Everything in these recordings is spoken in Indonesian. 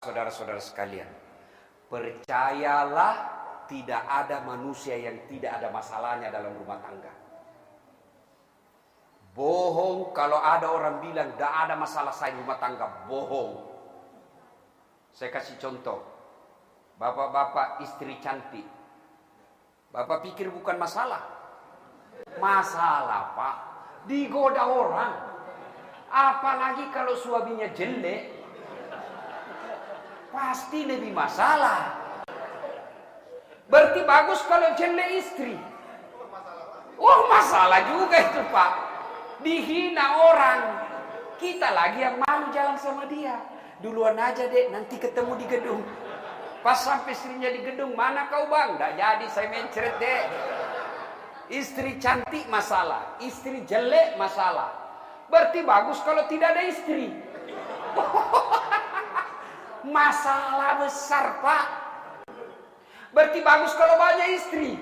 Saudara-saudara sekalian, percayalah tidak ada manusia yang tidak ada masalahnya dalam rumah tangga. Bohong kalau ada orang bilang tidak ada masalah saya di rumah tangga, bohong. Saya kasih contoh, bapak-bapak istri cantik, bapak pikir bukan masalah? Masalah pak, digoda orang. Apalagi kalau suaminya jelek, pasti lebih masalah. Berarti bagus kalau jelek istri. Oh masalah juga itu pak. Dihina orang. Kita lagi yang malu jalan sama dia. Duluan aja dek, nanti ketemu di gedung. Pas sampai istrinya di gedung, mana kau bang? Nggak jadi, saya mencret dek. Istri cantik masalah, istri jelek masalah. Berarti bagus kalau tidak ada istri. Masalah besar pak. Berarti bagus kalau banyak istri.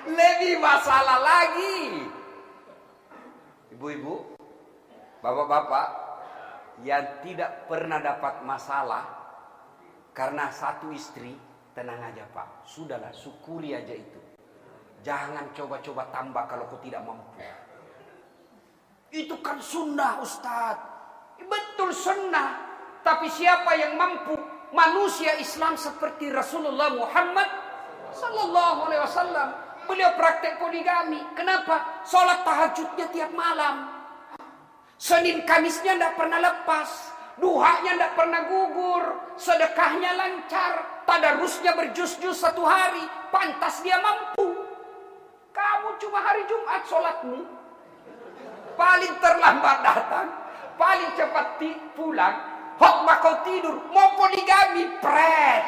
Lebih masalah lagi. Ibu-ibu, bapak-bapak yang tidak pernah dapat masalah karena satu istri, tenang aja pak. Sudahlah, syukuri aja itu. Jangan coba-coba tambah kalau kau tidak mampu. Itu kan sunnah Ustadz. Betul sunnah. Tapi siapa yang mampu? Manusia Islam seperti Rasulullah Muhammad Sallallahu Alaihi Wasallam. Beliau praktek poligami. Kenapa? Sholat tahajudnya tiap malam. Senin Kamisnya tidak pernah lepas. Duhanya tidak pernah gugur. Sedekahnya lancar. Tadarusnya berjus-jus satu hari. Pantas dia mampu. Kamu cuma hari Jumat sholatmu. Paling terlambat datang. Paling cepat pulang. Khotbah kau tidur. Mau poligami. Pret.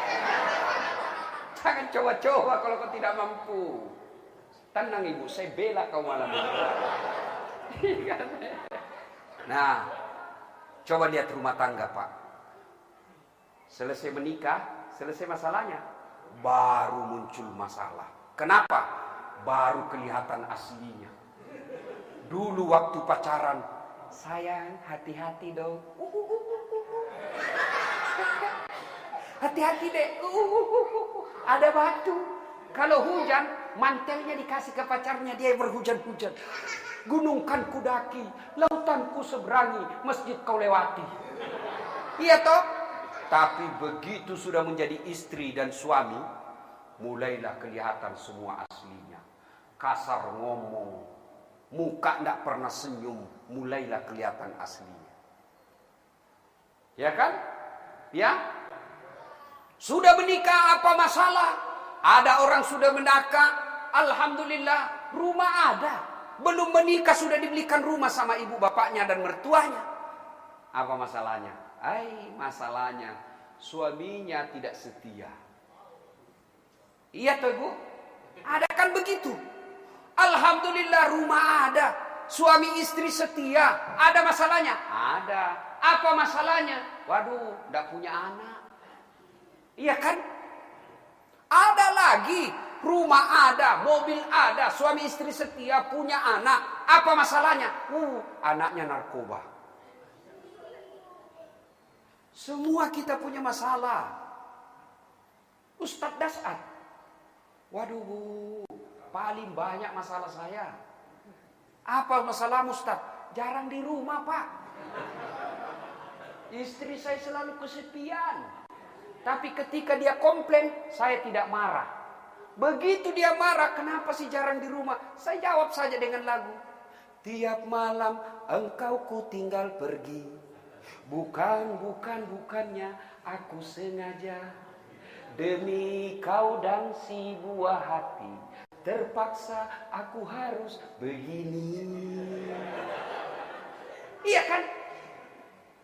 Jangan coba-coba kalau kau tidak mampu. Tenang ibu, saya bela kau malam ini. Nah, coba lihat rumah tangga pak. Selesai menikah, selesai masalahnya, baru muncul masalah. Kenapa? Baru kelihatan aslinya. Dulu waktu pacaran, sayang hati-hati dong. Hati-hati deh. Ada batu. Kalau hujan, mantelnya dikasih ke pacarnya, dia berhujan-hujan. Gunung kan ku daki, lautan ku seberangi, masjid kau lewati. Iya toh? Tapi begitu sudah menjadi istri dan suami, mulailah kelihatan semua aslinya. Kasar ngomong, muka tidak pernah senyum, mulailah kelihatan aslinya. Ya kan? Ya? Sudah menikah apa masalah? Ada orang sudah menikah, alhamdulillah, rumah ada. Belum menikah sudah dibelikan rumah sama ibu bapaknya dan mertuanya. Apa masalahnya? Masalahnya suaminya tidak setia. Iya toh ibu? Ada kan begitu? Alhamdulillah rumah ada. Suami istri setia. Ada masalahnya? Ada. Apa masalahnya? Waduh, tidak punya anak. Iya kan? Ada lagi. Rumah ada, mobil ada, suami istri setia, punya anak. Apa masalahnya? Anaknya narkoba. Semua kita punya masalah. Ustadz Das'ad. Waduh bu, paling banyak masalah saya. Apa masalah Ustadz? Jarang di rumah pak. Istri saya selalu kesepian. Tapi ketika dia komplain, saya tidak marah. Begitu dia marah, kenapa sih jarang di rumah? Saya jawab saja dengan lagu. Tiap malam engkau ku tinggal pergi. Bukannya aku sengaja. Demi kau dan si buah hati. Terpaksa aku harus begini. Iya kan?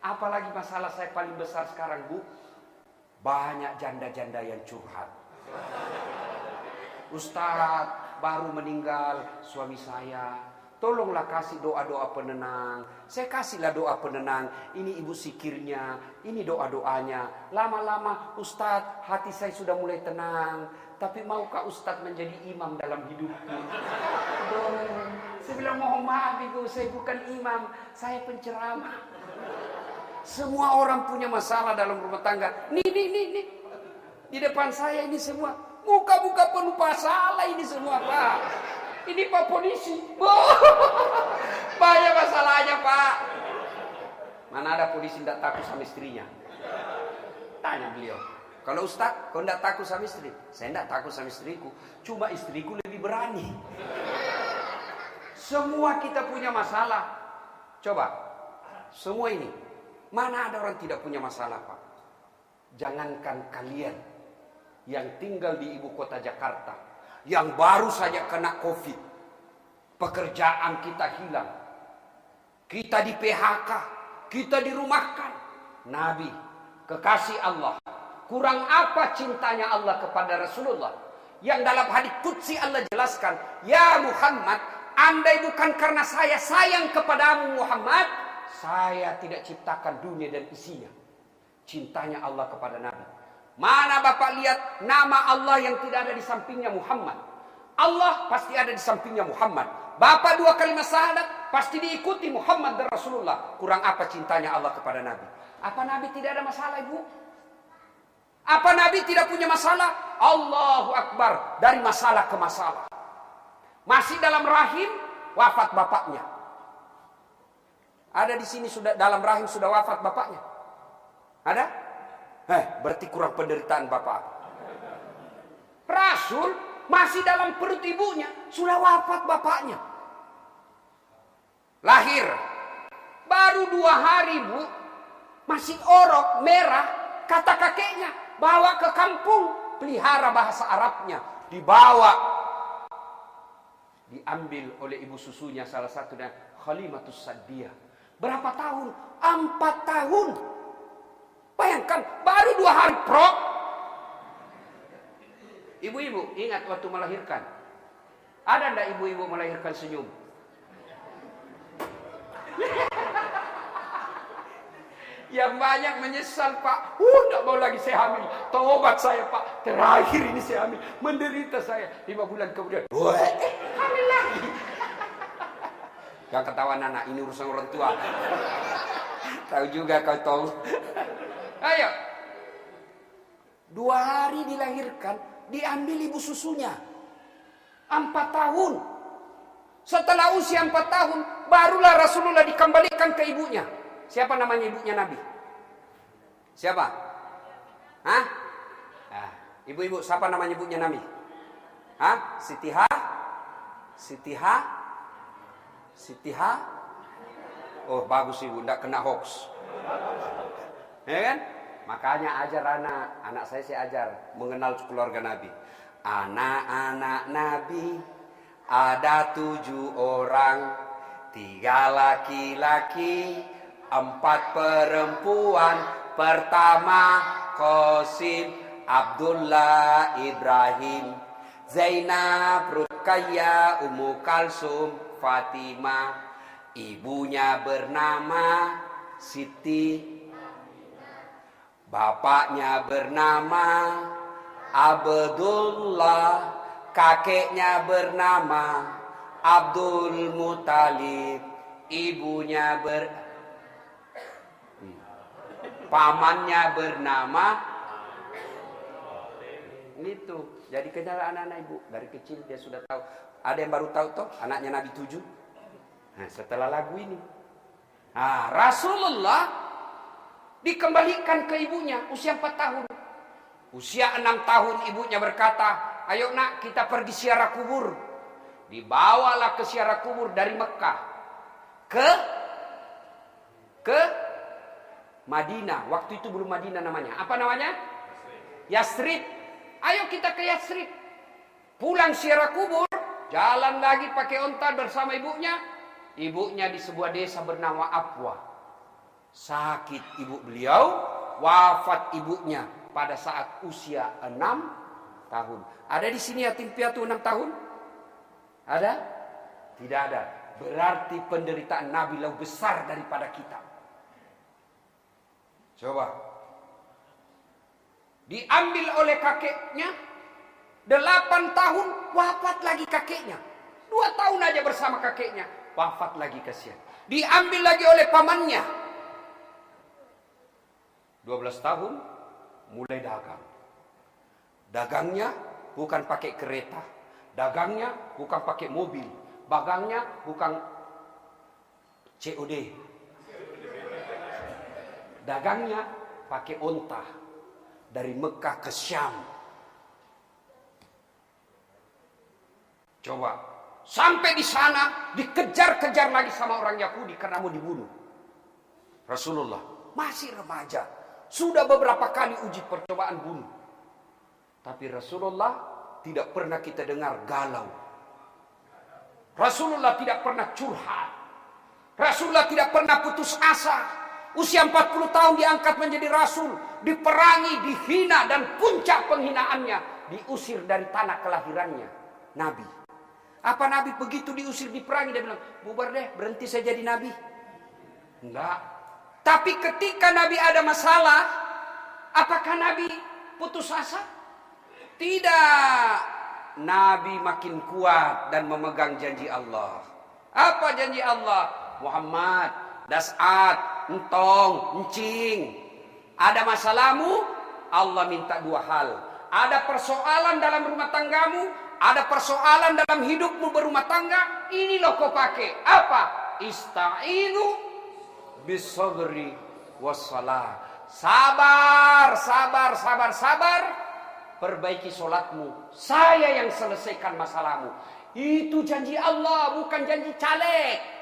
Apalagi masalah saya paling besar sekarang bu. Banyak janda-janda yang curhat. Ustadz, baru meninggal suami saya. Tolonglah kasih doa-doa penenang. Saya kasihlah doa penenang. Ini ibu sikirnya, ini doa-doanya. Lama-lama Ustadz, hati saya sudah mulai tenang. Tapi maukah Ustadz menjadi imam dalam hidupku? Saya bilang mohon maaf ibu, saya bukan imam, saya penceramah. Semua orang punya masalah dalam rumah tangga. Nih. Di depan saya ini semua. Muka-muka penuh masalah ini semua, Pak. Ini Pak polisi. Banyak masalahnya, Pak. Mana ada polisi tidak takut sama istrinya? Tanya beliau. Kalau Ustaz, kau tidak takut sama istri? Saya tidak takut sama istriku. Cuma istriku lebih berani. Semua kita punya masalah. Coba. Semua ini. Mana ada orang tidak punya masalah, Pak? Jangankan kalian yang tinggal di ibu kota Jakarta, yang baru saja kena COVID, pekerjaan kita hilang, kita di PHK, kita dirumahkan. Nabi, kekasih Allah, kurang apa cintanya Allah kepada Rasulullah? Yang dalam hadits qudsi Allah jelaskan, ya Muhammad, andai bukan karena saya sayang kepadamu Muhammad, saya tidak ciptakan dunia dan isinya. Cintanya Allah kepada Nabi. Mana Bapak lihat nama Allah yang tidak ada di sampingnya Muhammad? Allah pasti ada di sampingnya Muhammad. Bapak dua kalimat syahadat pasti diikuti Muhammad dan Rasulullah. Kurang apa cintanya Allah kepada Nabi? Apa Nabi tidak ada masalah, Ibu? Apa Nabi tidak punya masalah? Allahu Akbar, dari masalah ke masalah. Masih dalam rahim, wafat bapaknya. Ada di sini sudah dalam rahim sudah wafat bapaknya? Ada? Berarti kurang penderitaan bapak. Rasul masih dalam perut ibunya, sudah wafat bapaknya. Lahir, baru 2 hari Bu, masih orok, merah, kata kakeknya, bawa ke kampung, pelihara bahasa Arabnya, dibawa, diambil oleh ibu susunya, salah satunya Khalimatus Sa'diyah. Berapa tahun? 4 tahun. Bayangkan, baru 2 hari prok. Ibu-ibu, ingat waktu melahirkan. Ada enggak ibu-ibu melahirkan senyum? Yang banyak menyesal, Pak. Enggak mau lagi saya hamil. Tobat saya, Pak. Terakhir ini saya hamil. Menderita saya. 5 bulan kemudian. Hamil lagi. Jangan ketawa anak, ini urusan orang tua. Tahu juga kau tahu. Ayo. 2 hari dilahirkan, diambil ibu susunya. 4 tahun. Setelah usia 4 tahun, barulah Rasulullah dikembalikan ke ibunya. Siapa namanya ibunya Nabi? Siapa? Hah? Ibu-ibu, siapa namanya ibunya Nabi? Hah? Sitiha? Oh, bagus ibu, tidak kena hoax. Ya kan? Makanya ajar anak saya ajar mengenal keluarga Nabi. Anak-anak Nabi ada 7 orang, 3 laki-laki, 4 perempuan. Pertama Qasim, Abdullah, Ibrahim, Zainab, Ruqayyah, Ummu Kalsum, Fatimah. Ibunya bernama Siti, bapaknya bernama Abdullah, kakeknya bernama Abdul Muthalib, ibunya pamannya bernama itu. Jadi kenyal anak-anak ibu dari kecil dia sudah tahu. Ada yang baru tahu toh anaknya Nabi 7. Nah, setelah lagu ini, Rasulullah dikembalikan ke ibunya usia 4 tahun. Usia 6 tahun ibunya berkata, ayo nak kita pergi ziarah kubur. Dibawalah ke ziarah kubur dari Mekah ke Madinah. Waktu itu belum Madinah namanya. Apa namanya? Yasrib. Ayo kita ke Yasrib. Pulang ziarah kubur, jalan lagi pakai onta bersama ibunya. Ibunya di sebuah desa bernama Abwa. Sakit ibu beliau, wafat ibunya pada saat usia 6 tahun. Ada di sini yatim piatu 6 tahun? Ada? Tidak ada. Berarti penderitaan Nabi lebih besar daripada kita. Coba. Diambil oleh kakeknya, 8 tahun wafat lagi kakeknya. 2 tahun aja bersama kakeknya, wafat lagi kasihan. Diambil lagi oleh pamannya. 12 tahun mulai dagang. Dagangnya bukan pakai kereta, dagangnya bukan pakai mobil, dagangnya bukan COD. Dagangnya pakai onta dari Mekah ke Syam. Coba, sampai di sana dikejar-kejar lagi sama orang Yahudi karena mau dibunuh. Rasulullah masih remaja, sudah beberapa kali uji percobaan bunuh. Tapi Rasulullah tidak pernah kita dengar galau. Rasulullah tidak pernah curhat. Rasulullah tidak pernah putus asa. Usia 40 tahun diangkat menjadi Rasul, diperangi, dihina, dan puncak penghinaannya diusir dari tanah kelahirannya. Nabi. Apa Nabi begitu diusir, diperangi, dia bilang, bubar deh, berhenti saya jadi Nabi? Enggak. Tapi ketika Nabi ada masalah, apakah Nabi putus asa? Tidak. Nabi makin kuat dan memegang janji Allah. Apa janji Allah? Muhammad, Das'at, Entong, Encing, ada masalahmu, Allah minta dua hal. Ada persoalan dalam rumah tanggamu, ada persoalan dalam hidupmu berumah tangga, ini loh kau pakai. Apa? Ista'inu bisabri wassalah. Sabar, sabar, sabar, sabar. Perbaiki sholatmu, saya yang selesaikan masalahmu. Itu janji Allah, bukan janji caleg.